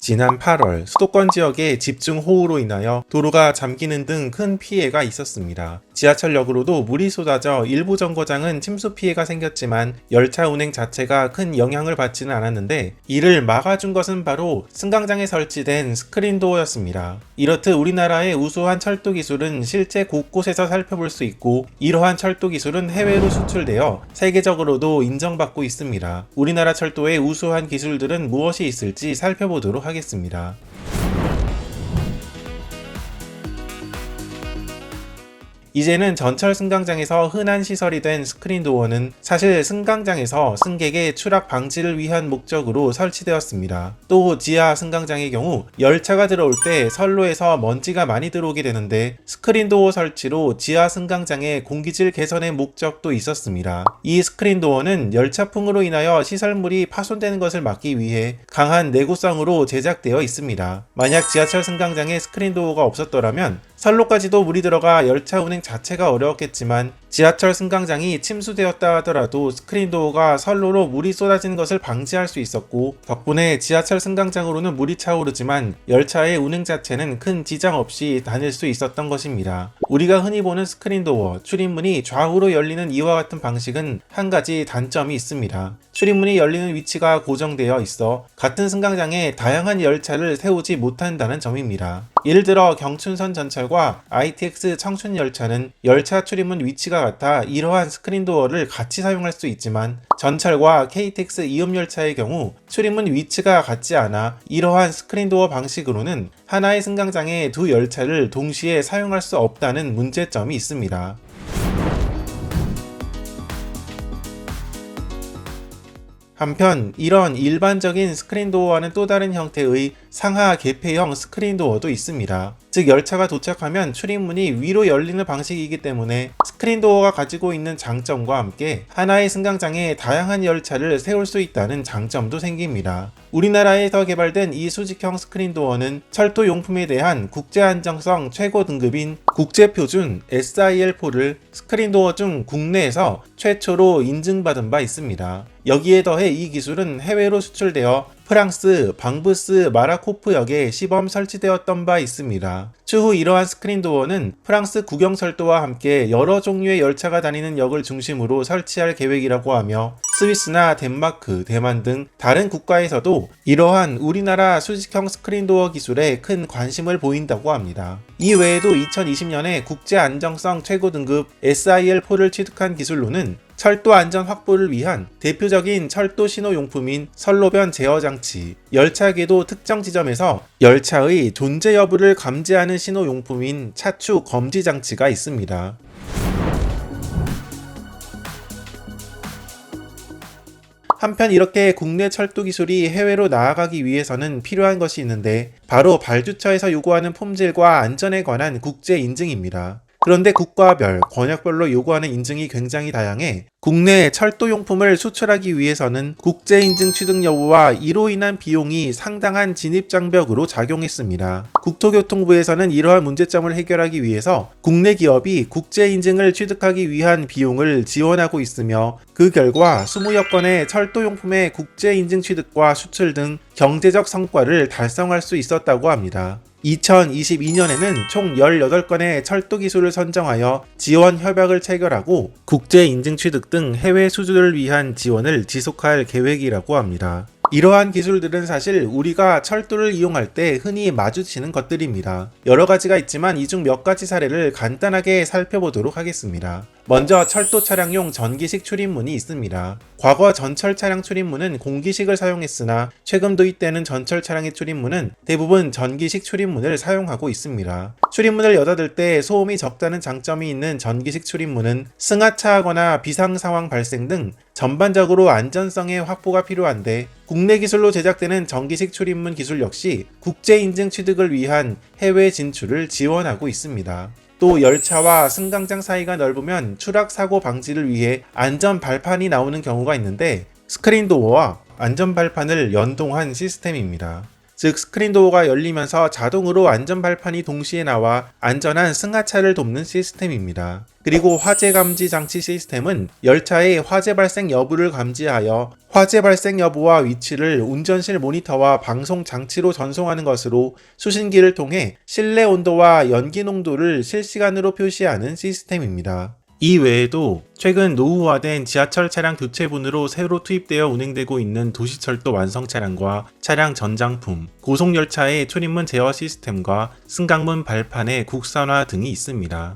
지난 8월 수도권 지역의 집중호우로 인하여 도로가 잠기는 등 큰 피해가 있었습니다. 지하철역으로도 물이 쏟아져 일부 정거장은 침수 피해가 생겼지만 열차 운행 자체가 큰 영향을 받지는 않았는데, 이를 막아준 것은 바로 승강장에 설치된 스크린도어였습니다. 이렇듯 우리나라의 우수한 철도 기술은 실제 곳곳에서 살펴볼 수 있고, 이러한 철도 기술은 해외로 수출되어 세계적으로도 인정받고 있습니다. 우리나라 철도의 우수한 기술들은 무엇이 있을지 살펴보도록 하겠습니다. 이제는 전철 승강장에서 흔한 시설이 된 스크린도어는 사실 승강장에서 승객의 추락 방지를 위한 목적으로 설치되었습니다. 또 지하 승강장의 경우 열차가 들어올 때 선로에서 먼지가 많이 들어오게 되는데, 스크린도어 설치로 지하 승강장의 공기질 개선의 목적도 있었습니다. 이 스크린도어는 열차풍으로 인하여 시설물이 파손되는 것을 막기 위해 강한 내구성으로 제작되어 있습니다. 만약 지하철 승강장에 스크린도어가 없었더라면 선로까지도 물이 들어가 열차 운행 자체가 어려웠겠지만, 지하철 승강장이 침수되었다 하더라도 스크린도어가 선로로 물이 쏟아지는 것을 방지할 수 있었고, 덕분에 지하철 승강장으로는 물이 차오르지만 열차의 운행 자체는 큰 지장 없이 다닐 수 있었던 것입니다. 우리가 흔히 보는 스크린도어, 출입문이 좌우로 열리는 이와 같은 방식은 한 가지 단점이 있습니다. 출입문이 열리는 위치가 고정되어 있어 같은 승강장에 다양한 열차를 세우지 못한다는 점입니다. 예를 들어 경춘선 전철과 ITX 청춘 열차는 열차 출입문 위치가 같아 이러한 스크린도어를 같이 사용할 수 있지만, 전철과 KTX 이음열차의 경우 출입문 위치가 같지 않아 이러한 스크린도어 방식으로는 하나의 승강장에 두 열차를 동시에 사용할 수 없다는 문제점이 있습니다. 한편 이런 일반적인 스크린도어와는 또 다른 형태의 상하 개폐형 스크린도어도 있습니다. 즉, 열차가 도착하면 출입문이 위로 열리는 방식이기 때문에 스크린도어가 가지고 있는 장점과 함께 하나의 승강장에 다양한 열차를 세울 수 있다는 장점도 생깁니다. 우리나라에서 개발된 이 수직형 스크린도어는 철도 용품에 대한 국제 안정성 최고 등급인 국제표준 SIL4를 스크린도어 중 국내에서 최초로 인증받은 바 있습니다. 여기에 더해 이 기술은 해외로 수출되어 프랑스 방부스 마라코프역에 시범 설치되었던 바 있습니다. 추후 이러한 스크린도어는 프랑스 국영철도와 함께 여러 종류의 열차가 다니는 역을 중심으로 설치할 계획이라고 하며, 스위스나 덴마크, 대만 등 다른 국가에서도 이러한 우리나라 수직형 스크린도어 기술에 큰 관심을 보인다고 합니다. 이 외에도 2020년에 국제 안정성 최고 등급 SIL4를 취득한 기술로는 철도 안전 확보를 위한 대표적인 철도 신호용품인 선로변 제어 장치, 열차 궤도 특정 지점에서 열차의 존재 여부를 감지하는 신호용품인 차축 검지 장치가 있습니다. 한편 이렇게 국내 철도 기술이 해외로 나아가기 위해서는 필요한 것이 있는데, 바로 발주처에서 요구하는 품질과 안전에 관한 국제 인증입니다. 그런데 국가별, 권역별로 요구하는 인증이 굉장히 다양해 국내 철도용품을 수출하기 위해서는 국제인증 취득 여부와 이로 인한 비용이 상당한 진입장벽으로 작용했습니다. 국토교통부에서는 이러한 문제점을 해결하기 위해서 국내 기업이 국제인증을 취득하기 위한 비용을 지원하고 있으며, 그 결과 20여 건의 철도용품의 국제인증 취득과 수출 등 경제적 성과를 달성할 수 있었다고 합니다. 2022년에는 총 18건의 철도 기술을 선정하여 지원 협약을 체결하고 국제 인증 취득 등 해외 수주를 위한 지원을 지속할 계획이라고 합니다. 이러한 기술들은 사실 우리가 철도를 이용할 때 흔히 마주치는 것들입니다. 여러 가지가 있지만 이 중 몇 가지 사례를 간단하게 살펴보도록 하겠습니다. 먼저 철도 차량용 전기식 출입문이 있습니다. 과거 전철 차량 출입문은 공기식을 사용했으나 최근 도입되는 전철 차량의 출입문은 대부분 전기식 출입문을 사용하고 있습니다. 출입문을 여닫을 때 소음이 적다는 장점이 있는 전기식 출입문은 승하차하거나 비상 상황 발생 등 전반적으로 안전성의 확보가 필요한데, 국내 기술로 제작되는 전기식 출입문 기술 역시 국제 인증 취득을 위한 해외 진출을 지원하고 있습니다. 또 열차와 승강장 사이가 넓으면 추락 사고 방지를 위해 안전 발판이 나오는 경우가 있는데, 스크린도어와 안전 발판을 연동한 시스템입니다. 즉 스크린도어가 열리면서 자동으로 안전발판이 동시에 나와 안전한 승하차를 돕는 시스템입니다. 그리고 화재 감지 장치 시스템은 열차의 화재 발생 여부를 감지하여 화재 발생 여부와 위치를 운전실 모니터와 방송 장치로 전송하는 것으로 수신기를 통해 실내 온도와 연기 농도를 실시간으로 표시하는 시스템입니다. 이 외에도 최근 노후화된 지하철 차량 교체분으로 새로 투입되어 운행되고 있는 도시철도 완성 차량과 차량 전장품, 고속열차의 출입문 제어 시스템과 승강문 발판의 국산화 등이 있습니다.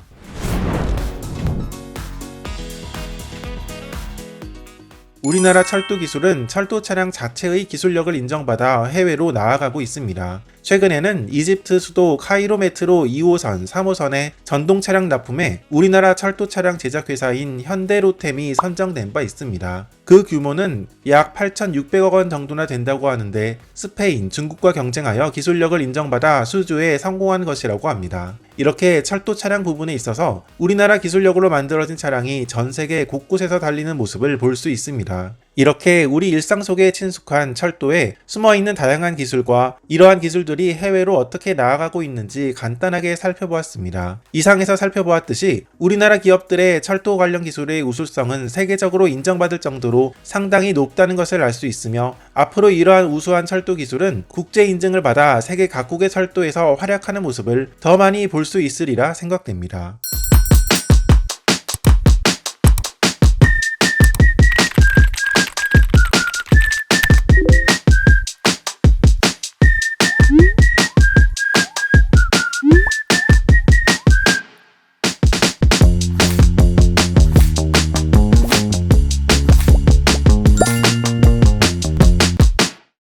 우리나라 철도 기술은 철도 차량 자체의 기술력을 인정받아 해외로 나아가고 있습니다. 최근에는 이집트 수도 카이로 메트로 2호선, 3호선의 전동 차량 납품에 우리나라 철도 차량 제작 회사인 현대로템이 선정된 바 있습니다. 그 규모는 약 8,600억 원 정도나 된다고 하는데 스페인, 중국과 경쟁하여 기술력을 인정받아 수주에 성공한 것이라고 합니다. 이렇게 철도 차량 부분에 있어서 우리나라 기술력으로 만들어진 차량이 전 세계 곳곳에서 달리는 모습을 볼 수 있습니다. 이렇게 우리 일상 속에 친숙한 철도에 숨어있는 다양한 기술과 이러한 기술들이 해외로 어떻게 나아가고 있는지 간단하게 살펴보았습니다. 이상에서 살펴보았듯이 우리나라 기업들의 철도 관련 기술의 우수성은 세계적으로 인정받을 정도로 상당히 높다는 것을 알 수 있으며 앞으로 이러한 우수한 철도 기술은 국제 인증을 받아 세계 각국의 철도에서 활약하는 모습을 더 많이 볼 수 있으리라 생각됩니다.